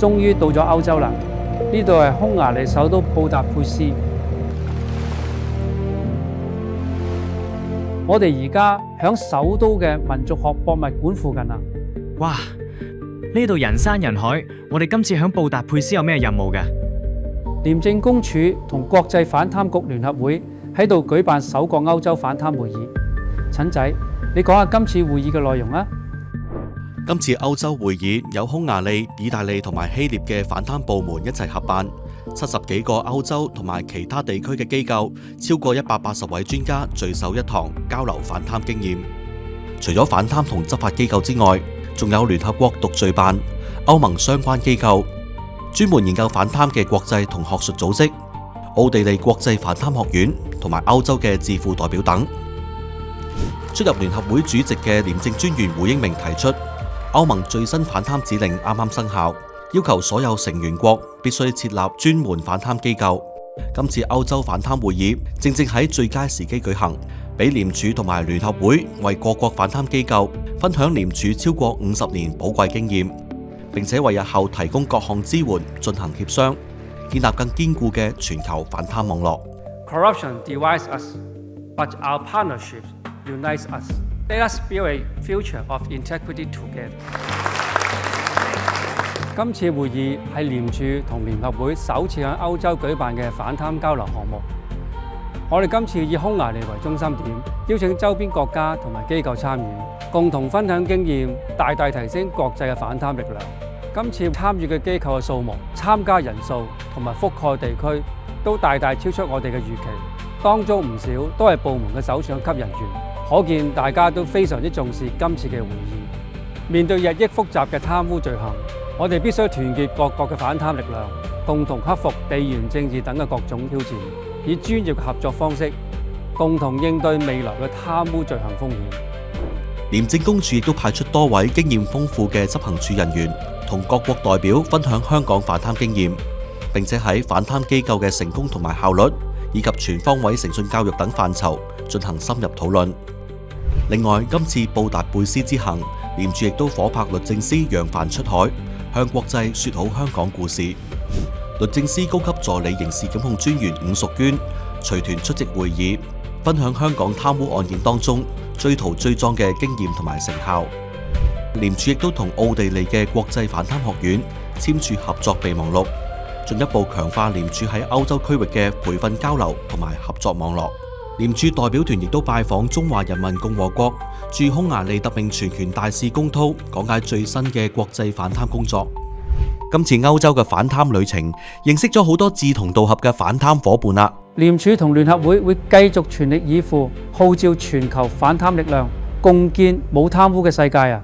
終於到咗歐洲啦。呢度係匈牙利首都布達佩斯。我哋而家響首都嘅民族學博物館附近啊！哇，呢度人山人海，我哋今次響布達佩斯有咩任務嘅？廉政公署同國際反貪局聯合會喺度舉辦首個歐洲反貪會議。陳仔，你講下今次會議嘅內容啊！今次歐洲會議有匈牙利、意大利同埋希臘嘅反貪部門一齊合辦，70幾個歐洲同埋其他地區嘅機構，超過180位專家聚首一堂，交流反貪經驗。除咗反貪同執法機構之外，仲有聯合國毒罪辦、歐盟相關機構、專門研究反貪嘅國際同學術組織、奧地利國際反貪學院同埋歐洲嘅智庫代表等。出入聯合會主席嘅廉政專員胡英明提出，歐盟最新反貪指令啱啱生效，要求所有成員國必須設立專門反貪機構。今次歐洲反貪會議正正喺最佳時機舉行，俾廉署同埋聯合會為各國反貪機構分享廉署超過50年寶貴經驗，並且為日後提供各項支援進行協商，建立更堅固嘅全球反貪網絡。Corruption divides us, but our partnerships unites us. Let us build a future of integrity together. 今次會議係廉署同聯合會首次喺歐洲舉辦嘅反貪交流項目。我哋今次以匈牙利為中心點，邀請周邊國家同埋機構參與，共同分享經驗，大大提升國際嘅反貪力量。今次參與嘅機構嘅數目、參加人數同埋覆蓋地區都大大超出我哋嘅預期，當中唔少都係部門嘅首長級人員，可見大家都非常之重視今次嘅會議。面對日益複雜嘅貪污罪行，我哋必須團結各國嘅反貪力量，共同克服地緣政治等嘅各種挑戰，以專業嘅合作方式，共同應對未來嘅貪污罪行風險。廉政公署亦都派出多位經驗豐富嘅執行處人員，同各國代表分享香港反貪經驗，並且喺反貪機構嘅成功同埋效率，以及全方位誠信教育等範疇進行深入討論。另外，今次布達佩斯之行，廉署亦都夥拍律政司揚帆出海，向國際說好香港故事。律政司高級助理刑事檢控專員伍淑娟隨團出席會議，分享香港貪污案件當中追逃追贓嘅經驗同埋成效。廉署亦都同奧地利嘅國際反貪學院簽署合作備忘錄，進一步強化廉署喺歐洲區域嘅培訓交流同埋合作網絡。廉署代表團亦都拜訪中華人民共和國駐匈牙利特命全權大使龔濤，講解最新嘅國際反貪工作。今次歐洲嘅反貪旅程，認識咗好多志同道合嘅反貪夥伴啦。廉署同聯合會會繼續全力以赴，號召全球反貪力量，共建冇貪污嘅世界啊！